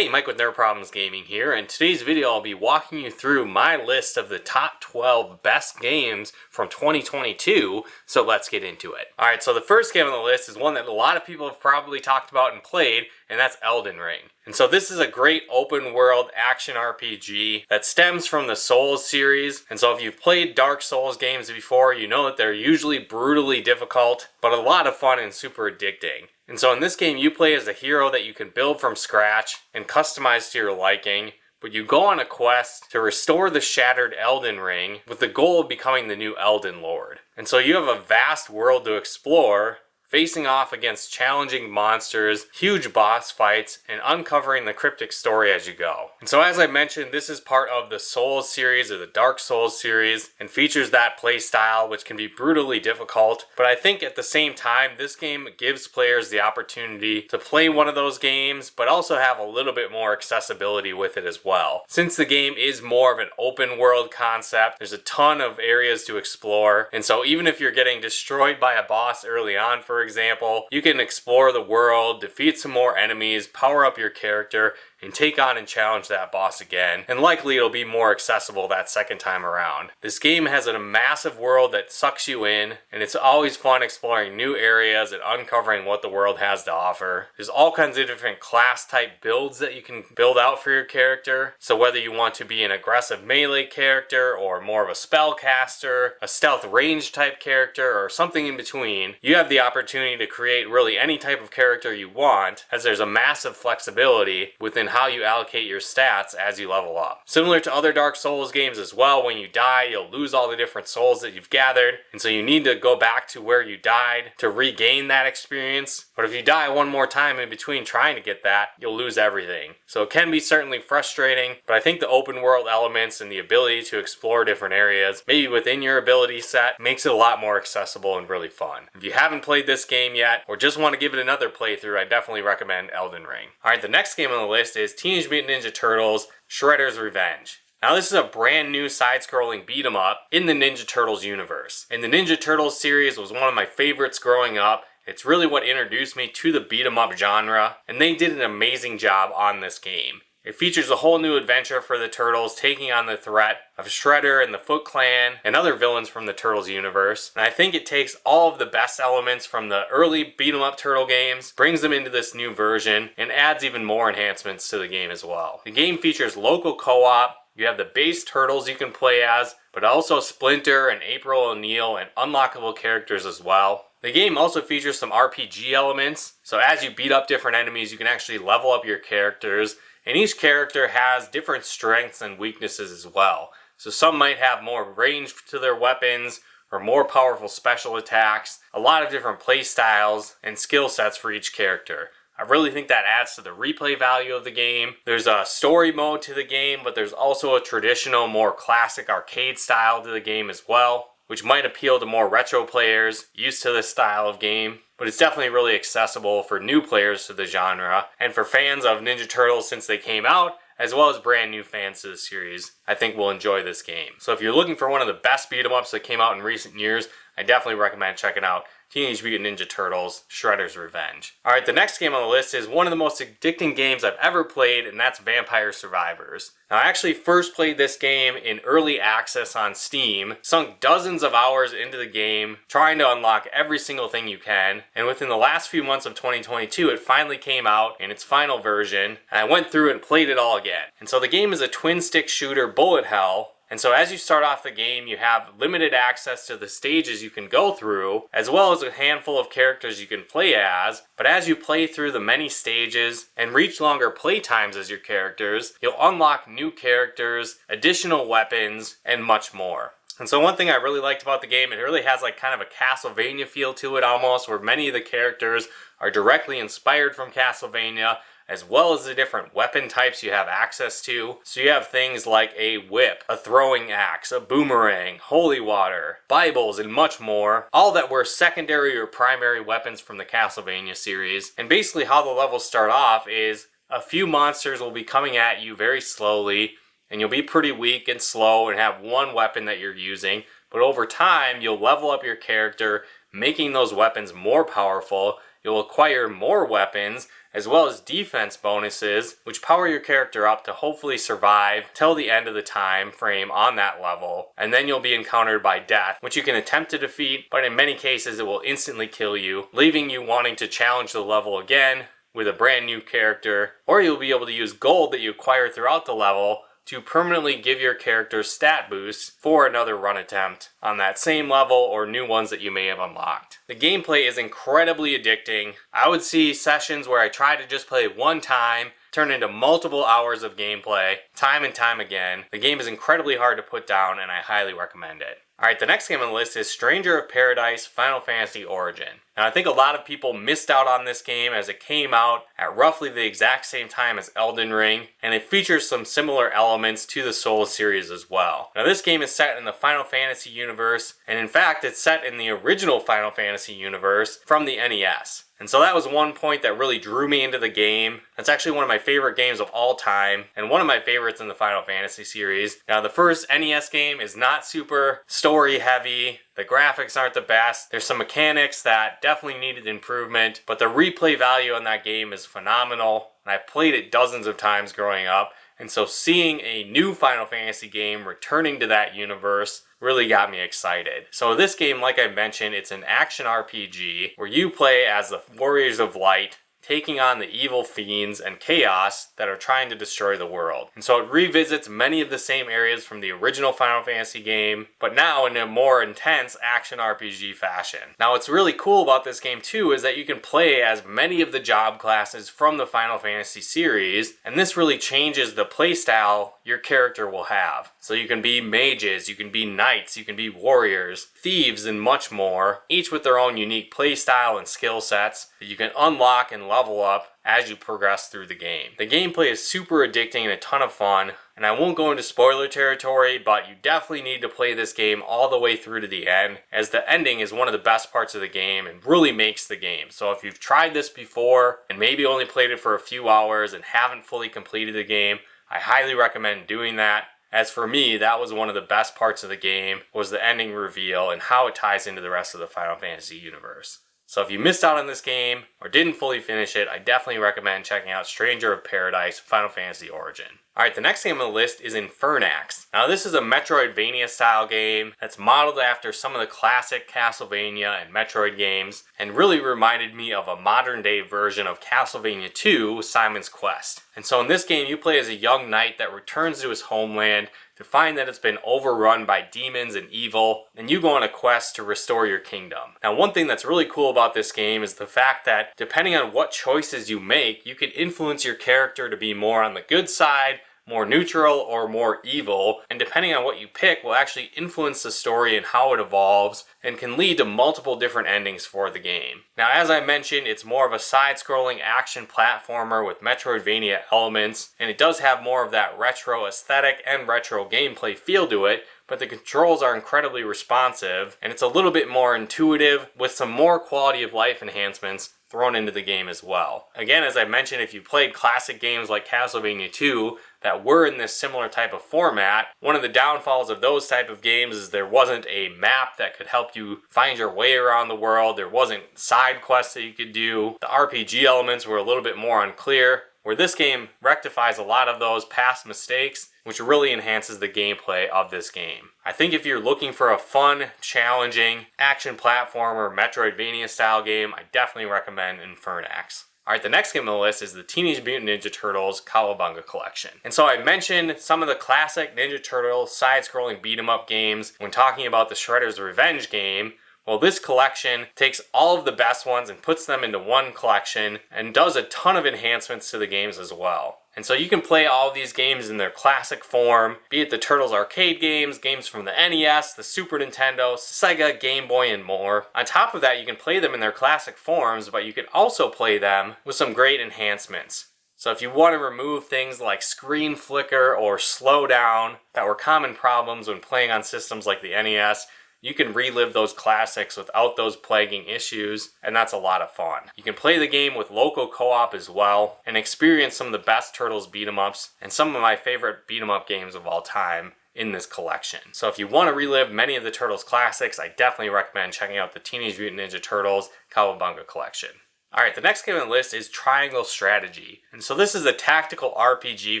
Hey, Mike with Nerd Problems Gaming here, and today's video I'll be walking you through my list of the top 12 best games from 2022, so let's get into it. Alright, so the first game on the list is one that a lot of people have probably talked about and played, and that's Elden Ring. And so this is a great open world action RPG that stems from the Souls series, and so if you've played Dark Souls games before, you know that they're usually brutally difficult, but a lot of fun and super addicting. And so in this game, you play as a hero that you can build from scratch and customize to your liking, but you go on a quest to restore the shattered Elden Ring with the goal of becoming the new Elden Lord. And so you have a vast world to explore, facing off against challenging monsters, huge boss fights, and uncovering the cryptic story as you go. And so as I mentioned, this is part of the Souls series or the Dark Souls series and features that play style which can be brutally difficult, but I think at the same time this game gives players the opportunity to play one of those games but also have a little bit more accessibility with it as well. Since the game is more of an open world concept, there's a ton of areas to explore, and so even if you're getting destroyed by a boss early on, for example, you can explore the world, defeat some more enemies, power up your character, and take on and challenge that boss again, and likely it'll be more accessible that second time around. This game has a massive world that sucks you in, and it's always fun exploring new areas and uncovering what the world has to offer. There's all kinds of different class type builds that you can build out for your character, so whether you want to be an aggressive melee character or more of a spellcaster, a stealth range type character, or something in between, you have the opportunity to create really any type of character you want, as there's a massive flexibility within how you allocate your stats as you level up. Similar to other Dark Souls games as well, when you die, you'll lose all the different souls that you've gathered, and so you need to go back to where you died to regain that experience. But if you die one more time in between trying to get that, you'll lose everything. So it can be certainly frustrating, but I think the open world elements and the ability to explore different areas, maybe within your ability set, makes it a lot more accessible and really fun. If you haven't played this game yet, or just want to give it another playthrough, I definitely recommend Elden Ring. Alright, the next game on the list is Teenage Mutant Ninja Turtles Shredder's Revenge. Now this is a brand new side-scrolling beat-em up in the Ninja Turtles universe. And the Ninja Turtles series was one of my favorites growing up. It's really what introduced me to the beat-em up genre, and they did an amazing job on this game. It features a whole new adventure for the Turtles, taking on the threat of Shredder and the Foot Clan and other villains from the Turtles universe. And I think it takes all of the best elements from the early beat-em-up Turtle games, brings them into this new version, and adds even more enhancements to the game as well. The game features local co-op. You have the base Turtles you can play as, but also Splinter and April O'Neil and unlockable characters as well. The game also features some RPG elements, so as you beat up different enemies, you can actually level up your characters, and each character has different strengths and weaknesses as well. So some might have more range to their weapons, or more powerful special attacks, a lot of different play styles and skill sets for each character. I really think that adds to the replay value of the game. There's a story mode to the game, but there's also a traditional, more classic arcade style to the game as well, which might appeal to more retro players used to this style of game. But it's definitely really accessible for new players to the genre, and for fans of Ninja Turtles since they came out, as well as brand new fans to the series, I think will enjoy this game. So if you're looking for one of the best beat-em-ups that came out in recent years, I definitely recommend checking out Teenage Mutant Ninja Turtles Shredder's Revenge. Alright, the next game on the list is one of the most addicting games I've ever played, and that's Vampire Survivors. Now, I actually first played this game in early access on Steam, sunk dozens of hours into the game, trying to unlock every single thing you can, and within the last few months of 2022, it finally came out in its final version, and I went through it and played it all again. And so the game is a twin-stick shooter bullet hell. And so as you start off the game, you have limited access to the stages you can go through, as well as a handful of characters you can play as. But as you play through the many stages and reach longer play times as your characters, you'll unlock new characters, additional weapons, and much more. And so one thing I really liked about the game, it really has like kind of a Castlevania feel to it almost, where many of the characters are directly inspired from Castlevania, as well as the different weapon types you have access to. So you have things like a whip, a throwing axe, a boomerang, holy water, Bibles, and much more. All that were secondary or primary weapons from the Castlevania series. And basically how the levels start off is a few monsters will be coming at you very slowly, and you'll be pretty weak and slow and have one weapon that you're using. But over time, you'll level up your character, making those weapons more powerful. You'll acquire more weapons, as well as defense bonuses, which power your character up to hopefully survive till the end of the time frame on that level, and then you'll be encountered by death, which you can attempt to defeat, but in many cases it will instantly kill you, leaving you wanting to challenge the level again with a brand new character, or you'll be able to use gold that you acquire throughout the level to permanently give your character stat boosts for another run attempt on that same level or new ones that you may have unlocked. The gameplay is incredibly addicting. I would see sessions where I try to just play one time turn into multiple hours of gameplay, time and time again. The game is incredibly hard to put down, and I highly recommend it. Alright, the next game on the list is Stranger of Paradise Final Fantasy Origin. Now, I think a lot of people missed out on this game as it came out at roughly the exact same time as Elden Ring, and it features some similar elements to the Souls series as well. Now, this game is set in the Final Fantasy universe, and in fact, it's set in the original Final Fantasy universe from the NES. And so that was one point that really drew me into the game. That's actually one of my favorite games of all time, and one of my favorites in the Final Fantasy series. Now, the first NES game is not super story heavy. The graphics aren't the best. There's some mechanics that definitely needed improvement, but the replay value on that game is phenomenal. And I've played it dozens of times growing up. And so seeing a new Final Fantasy game returning to that universe really got me excited. So this game, like I mentioned, it's an action RPG where you play as the Warriors of Light, taking on the evil fiends and chaos that are trying to destroy the world. And so it revisits many of the same areas from the original Final Fantasy game, but now in a more intense action RPG fashion. Now, what's really cool about this game too is that you can play as many of the job classes from the Final Fantasy series, and this really changes the playstyle your character will have. So you can be mages, you can be knights, you can be warriors, thieves, and much more, each with their own unique playstyle and skill sets that you can unlock and level up as you progress through the game. The gameplay is super addicting and a ton of fun, and I won't go into spoiler territory, but you definitely need to play this game all the way through to the end, as the ending is one of the best parts of the game and really makes the game. So if you've tried this before and maybe only played it for a few hours and haven't fully completed the game, I highly recommend doing that. As for me, that was one of the best parts of the game, was the ending reveal and how it ties into the rest of the Final Fantasy universe. So if you missed out on this game or didn't fully finish it, I definitely recommend checking out Stranger of Paradise Final Fantasy Origin. Alright, the next game on the list is Infernax. Now, this is a Metroidvania style game that's modeled after some of the classic Castlevania and Metroid games, and really reminded me of a modern day version of Castlevania 2, Simon's Quest. And so in this game, you play as a young knight that returns to his homeland to find that it's been overrun by demons and evil, and you go on a quest to restore your kingdom. Now, one thing that's really cool about this game is the fact that depending on what choices you make, you can influence your character to be more on the good side, more neutral, or more evil, and depending on what you pick will actually influence the story and how it evolves, and can lead to multiple different endings for the game. Now, as I mentioned, it's more of a side-scrolling action platformer with Metroidvania elements, and it does have more of that retro aesthetic and retro gameplay feel to it, but the controls are incredibly responsive, and it's a little bit more intuitive with some more quality of life enhancements thrown into the game as well. Again, as I mentioned, if you played classic games like Castlevania 2 that were in this similar type of format, one of the downfalls of those type of games is there wasn't a map that could help you find your way around the world. There wasn't side quests that you could do. The RPG elements were a little bit more unclear, where this game rectifies a lot of those past mistakes, which really enhances the gameplay of this game. I think if you're looking for a fun, challenging, action platformer, Metroidvania style game, I definitely recommend Infernax. Alright, the next game on the list is the Teenage Mutant Ninja Turtles Cowabunga Collection. And so I mentioned some of the classic Ninja Turtles side-scrolling beat-em-up games when talking about the Shredder's Revenge game. Well, this collection takes all of the best ones and puts them into one collection and does a ton of enhancements to the games as well. And so you can play all of these games in their classic form, be it the Turtles arcade games, games from the NES, the Super Nintendo, Sega, Game Boy, and more. On top of that, you can play them in their classic forms, but you can also play them with some great enhancements. So if you want to remove things like screen flicker or slowdown that were common problems when playing on systems like the NES, you can relive those classics without those plaguing issues, and that's a lot of fun. You can play the game with local co-op as well, and experience some of the best Turtles beat-em-ups, and some of my favorite beat-em-up games of all time in this collection. So if you want to relive many of the Turtles classics, I definitely recommend checking out the Teenage Mutant Ninja Turtles Cowabunga Collection. Alright, the next game on the list is Triangle Strategy. And so this is a tactical RPG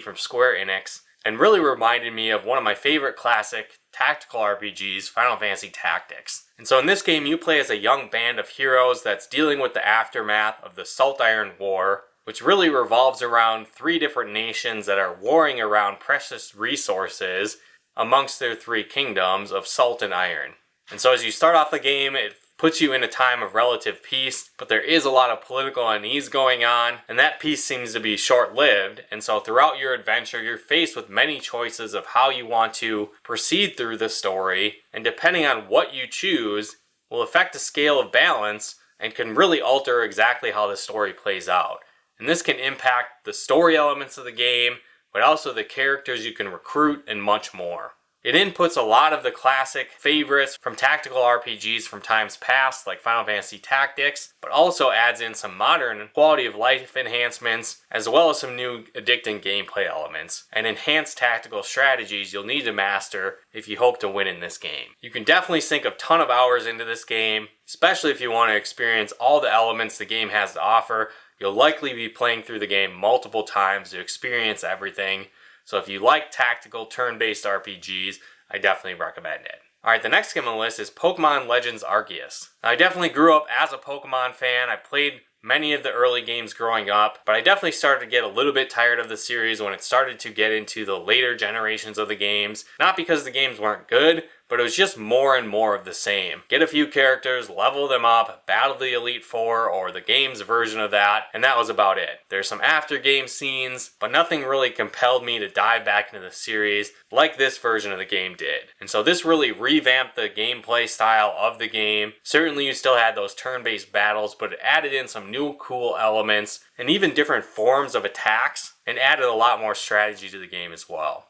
from Square Enix, and really reminded me of one of my favorite classic tactical RPGs, Final Fantasy Tactics. And so in this game, you play as a young band of heroes that's dealing with the aftermath of the Salt Iron War, which really revolves around 3 different nations that are warring around precious resources amongst their 3 kingdoms of salt and iron. And so as you start off the game, it puts you in a time of relative peace, but there is a lot of political unease going on, and that peace seems to be short-lived. And so throughout your adventure, you're faced with many choices of how you want to proceed through the story, and depending on what you choose will affect the scale of balance and can really alter exactly how the story plays out. And this can impact the story elements of the game, but also the characters you can recruit and much more. It inputs a lot of the classic favorites from tactical RPGs from times past, like Final Fantasy Tactics, but also adds in some modern quality of life enhancements, as well as some new addicting gameplay elements, and enhanced tactical strategies you'll need to master if you hope to win in this game. You can definitely sink a ton of hours into this game, especially if you want to experience all the elements the game has to offer. You'll likely be playing through the game multiple times to experience everything. So if you like tactical turn-based RPGs, I definitely recommend it. Alright, the next game on the list is Pokemon Legends Arceus. Now, I definitely grew up as a Pokemon fan. I played many of the early games growing up, but I definitely started to get a little bit tired of the series when it started to get into the later generations of the games. Not because the games weren't good, but it was just more and more of the same. Get a few characters, level them up, battle the Elite Four or the game's version of that, and that was about it. There's some after game scenes, but nothing really compelled me to dive back into the series like this version of the game did. And so this really revamped the gameplay style of the game. Certainly you still had those turn-based battles, but it added in some new cool elements and even different forms of attacks, and added a lot more strategy to the game as well.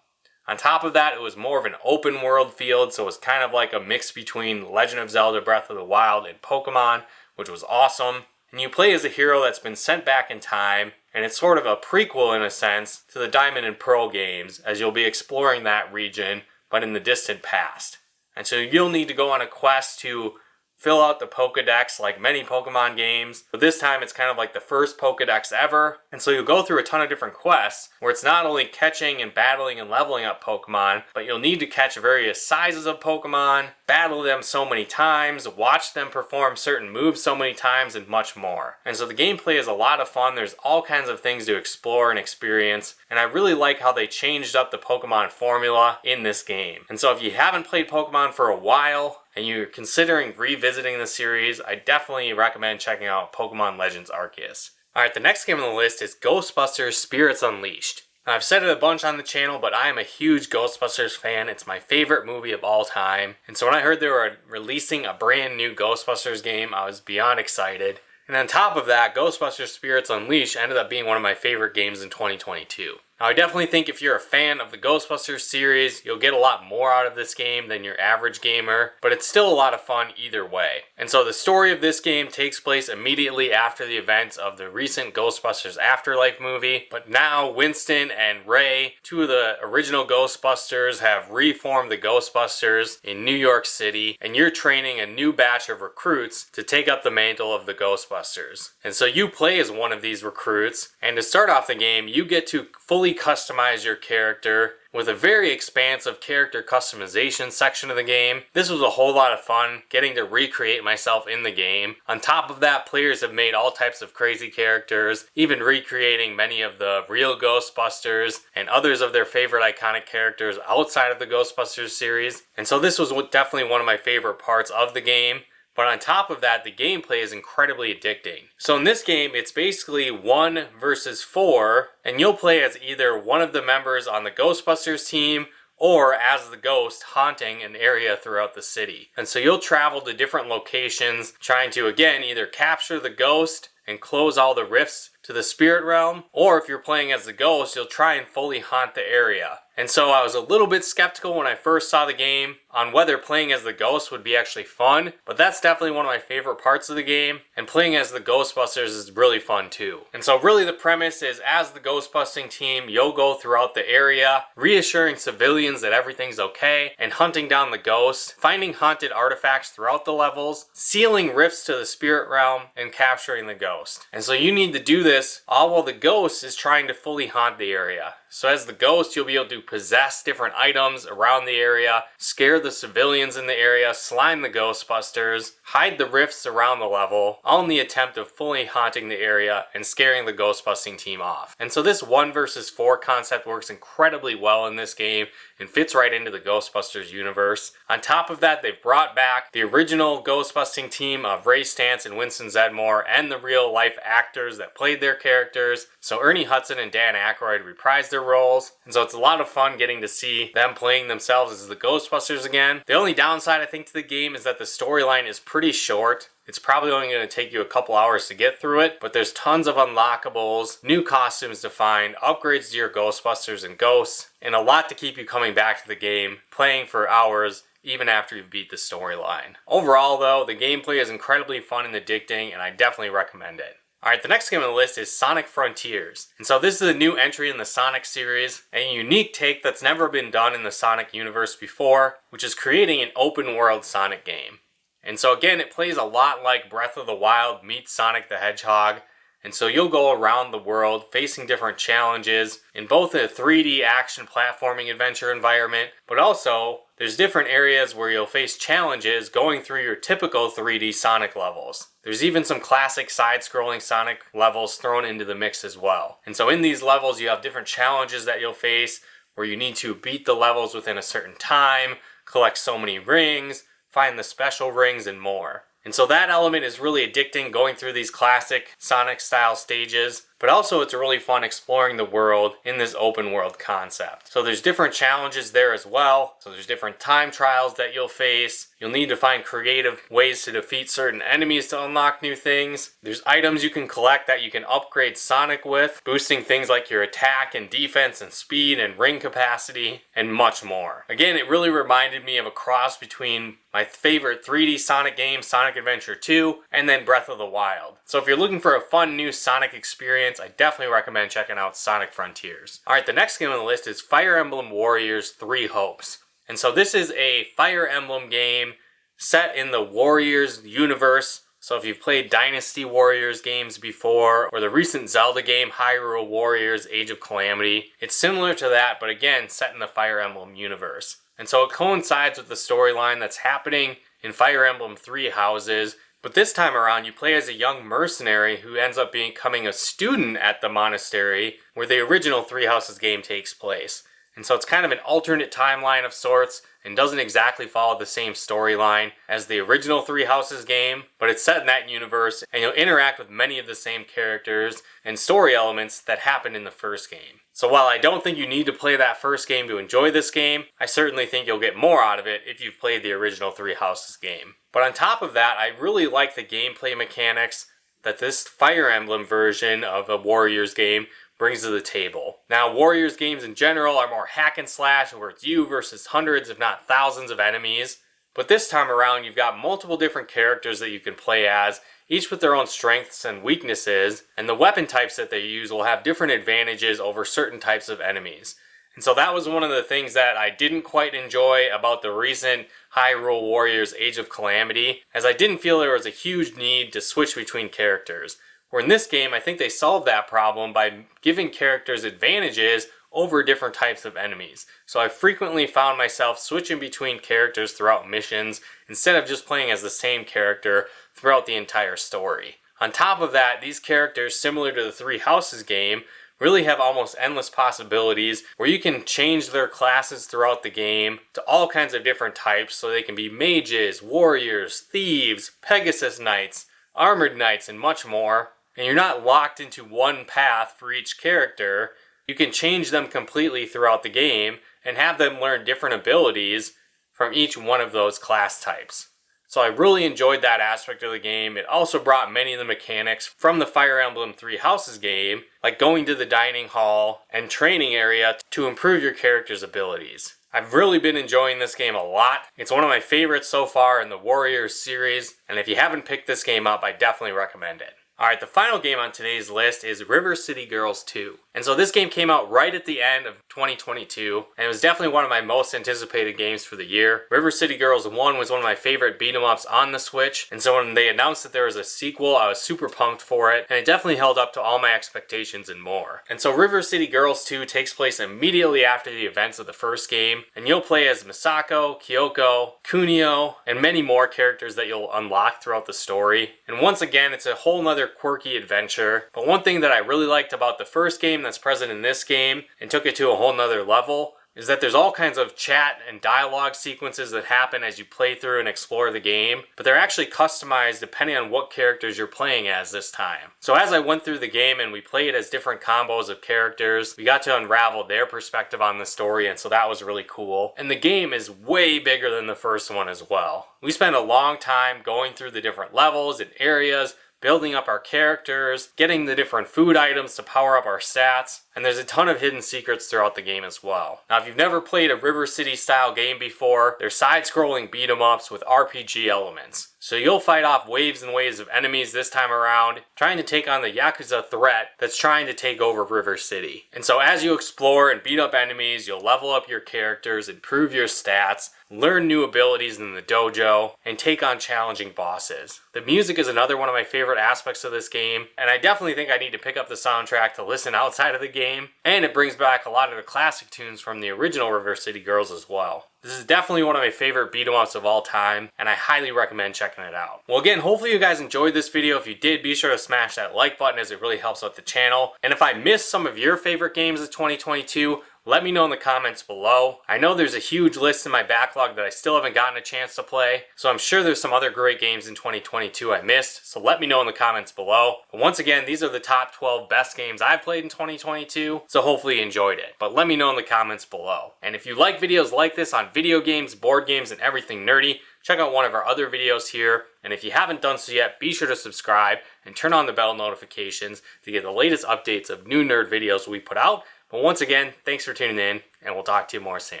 On top of that, it was more of an open world field, so it was kind of like a mix between Legend of Zelda Breath of the Wild and Pokemon, which was awesome. And you play as a hero that's been sent back in time, and it's sort of a prequel in a sense to the Diamond and Pearl games, as you'll be exploring that region, but in the distant past. And so you'll need to go on a quest to fill out the Pokedex like many Pokemon games, but this time it's kind of like the first Pokedex ever, and so you'll go through a ton of different quests where it's not only catching and battling and leveling up Pokemon, but you'll need to catch various sizes of Pokemon, battle them so many times, watch them perform certain moves so many times, and much more. And so the gameplay is a lot of fun. There's all kinds of things to explore and experience, and I really like how they changed up the Pokemon formula in this game. And so if you haven't played Pokemon for a while, and you're considering revisiting the series, I definitely recommend checking out Pokemon Legends Arceus. Alright, the next game on the list is Ghostbusters Spirits Unleashed. Now, I've said it a bunch on the channel, but I am a huge Ghostbusters fan. It's my favorite movie of all time. And so when I heard they were releasing a brand new Ghostbusters game, I was beyond excited. And on top of that, Ghostbusters Spirits Unleashed ended up being one of my favorite games in 2022. Now, I definitely think if you're a fan of the Ghostbusters series, you'll get a lot more out of this game than your average gamer, but it's still a lot of fun either way. And so the story of this game takes place immediately after the events of the recent Ghostbusters Afterlife movie, but now Winston and Ray, 2 of the original Ghostbusters, have reformed the Ghostbusters in New York City, and you're training a new batch of recruits to take up the mantle of the Ghostbusters. And so you play as one of these recruits, and to start off the game, you get to fully customize your character with a very expansive character customization section of the game. This was a whole lot of fun, getting to recreate myself in the game. On top of that, players have made all types of crazy characters, even recreating many of the real Ghostbusters and others of their favorite iconic characters outside of the Ghostbusters series. And so this was definitely one of my favorite parts of the game. But on top of that, the gameplay is incredibly addicting. So in this game, it's basically 1 versus 4, and you'll play as either one of the members on the Ghostbusters team or as the ghost haunting an area throughout the city. And so you'll travel to different locations trying to, again, either capture the ghost and close all the rifts to the spirit realm, or if you're playing as the ghost, you'll try and fully haunt the area. And so I was a little bit skeptical when I first saw the game on whether playing as the ghost would be actually fun, but that's definitely one of my favorite parts of the game, and playing as the Ghostbusters is really fun too. And so really the premise is, as the Ghostbusting team, you'll go throughout the area, reassuring civilians that everything's okay, and hunting down the ghost, finding haunted artifacts throughout the levels, sealing rifts to the spirit realm, and capturing the ghost. And so you need to do this all while the ghost is trying to fully haunt the area. So as the ghost, you'll be able to possess different items around the area, scare the civilians in the area, slime the Ghostbusters, hide the rifts around the level, all in the attempt of fully haunting the area and scaring the Ghostbusting team off. And so this 1 versus 4 concept works incredibly well in this game and fits right into the Ghostbusters universe. On top of that, they've brought back the original Ghostbusting team of Ray Stantz and Winston Zeddemore and the real life actors that played their characters. So Ernie Hudson and Dan Aykroyd reprised their roles, and so it's a lot of fun getting to see them playing themselves as the Ghostbusters again. The only downside I think to the game is that the storyline is pretty short. It's probably only going to take you a couple hours to get through it, but there's tons of unlockables, new costumes to find, upgrades to your Ghostbusters and ghosts, and a lot to keep you coming back to the game, playing for hours even after you beat the storyline. Overall though, the gameplay is incredibly fun and addicting, and I definitely recommend it. Alright, the next game on the list is Sonic Frontiers. And so this is a new entry in the Sonic series, a unique take that's never been done in the Sonic universe before, which is creating an open world Sonic game. And so again, it plays a lot like Breath of the Wild meets Sonic the Hedgehog. And so you'll go around the world facing different challenges in both a 3D action platforming adventure environment, but also there's different areas where you'll face challenges going through your typical 3D Sonic levels. There's even some classic side-scrolling Sonic levels thrown into the mix as well. And so in these levels you have different challenges that you'll face where you need to beat the levels within a certain time, collect so many rings, find the special rings, and more. And so that element is really addicting, going through these classic Sonic style stages, but also it's really fun exploring the world in this open world concept. So there's different challenges there as well. So there's different time trials that you'll face. You'll need to find creative ways to defeat certain enemies to unlock new things. There's items you can collect that you can upgrade Sonic with, boosting things like your attack and defense and speed and ring capacity and much more. Again, it really reminded me of a cross between my favorite 3D Sonic game, Sonic Adventure 2, and then Breath of the Wild. So if you're looking for a fun new Sonic experience, I definitely recommend checking out Sonic Frontiers. Alright, the next game on the list is Fire Emblem Warriors 3 Hopes. And so this is a Fire Emblem game set in the Warriors universe. So if you've played Dynasty Warriors games before, or the recent Zelda game Hyrule Warriors Age of Calamity, it's similar to that, but again set in the Fire Emblem universe. And so it coincides with the storyline that's happening in Fire Emblem 3 Houses. But this time around, you play as a young mercenary who ends up becoming a student at the monastery where the original 3 Houses game takes place. And so it's kind of an alternate timeline of sorts and doesn't exactly follow the same storyline as the original 3 Houses game, but it's set in that universe and you'll interact with many of the same characters and story elements that happened in the first game. So while I don't think you need to play that first game to enjoy this game, I certainly think you'll get more out of it if you've played the original 3 Houses game. But on top of that, I really like the gameplay mechanics that this Fire Emblem version of a Warriors game brings to the table. Now, Warriors games in general are more hack and slash, where it's you versus hundreds if not thousands of enemies. But this time around, you've got multiple different characters that you can play as, each with their own strengths and weaknesses, and the weapon types that they use will have different advantages over certain types of enemies. And so that was one of the things that I didn't quite enjoy about the recent Hyrule Warriors Age of Calamity, as I didn't feel there was a huge need to switch between characters. Where in this game, I think they solved that problem by giving characters advantages over different types of enemies. So I frequently found myself switching between characters throughout missions instead of just playing as the same character throughout the entire story. On top of that, these characters, similar to the 3 Houses game, really have almost endless possibilities where you can change their classes throughout the game to all kinds of different types, so they can be mages, warriors, thieves, Pegasus Knights, armored knights, and much more. And you're not locked into one path for each character. You can change them completely throughout the game and have them learn different abilities from each one of those class types. So I really enjoyed that aspect of the game. It also brought many of the mechanics from the Fire Emblem Three Houses game, like going to the dining hall and training area to improve your character's abilities. I've really been enjoying this game a lot. It's one of my favorites so far in the Warriors series, and if you haven't picked this game up, I definitely recommend it. Alright, the final game on today's list is River City Girls 2. And so this game came out right at the end of 2022, and it was definitely one of my most anticipated games for the year. River City Girls 1 was one of my favorite beat-em-ups on the Switch, and so when they announced that there was a sequel, I was super pumped for it, and it definitely held up to all my expectations and more. And so River City Girls 2 takes place immediately after the events of the first game, and you'll play as Misako, Kyoko, Kunio, and many more characters that you'll unlock throughout the story. And once again, it's a whole nother quirky adventure, but one thing that I really liked about the first game that's present in this game and took it to a whole nother level is that there's all kinds of chat and dialogue sequences that happen as you play through and explore the game, but they're actually customized depending on what characters you're playing as this time. So as I went through the game and we played as different combos of characters, we got to unravel their perspective on the story, and so that was really cool. And the game is way bigger than the first one as well. We spent a long time going through the different levels and areas, building up our characters, getting the different food items to power up our stats, and there's a ton of hidden secrets throughout the game as well. Now, if you've never played a River City style game before, they're side-scrolling beat-em-ups with RPG elements. So you'll fight off waves and waves of enemies this time around, trying to take on the Yakuza threat that's trying to take over River City. And so as you explore and beat up enemies, you'll level up your characters, improve your stats, learn new abilities in the dojo, and take on challenging bosses. The music is another one of my favorite aspects of this game, and I definitely think I need to pick up the soundtrack to listen outside of the game, and it brings back a lot of the classic tunes from the original River City Girls as well. This is definitely one of my favorite beat-em-ups of all time, and I highly recommend checking it out. Well, again, hopefully you guys enjoyed this video. If you did, be sure to smash that like button as it really helps out the channel. And if I missed some of your favorite games of 2022, let me know in the comments below. I know there's a huge list in my backlog that I still haven't gotten a chance to play, so I'm sure there's some other great games in 2022 I missed, so let me know in the comments below. But once again, these are the top 12 best games I've played in 2022, so hopefully you enjoyed it. But let me know in the comments below. And if you like videos like this on video games, board games, and everything nerdy, check out one of our other videos here. And if you haven't done so yet, be sure to subscribe and turn on the bell notifications to get the latest updates of new nerd videos we put out. But once again, thanks for tuning in, and we'll talk to you more soon.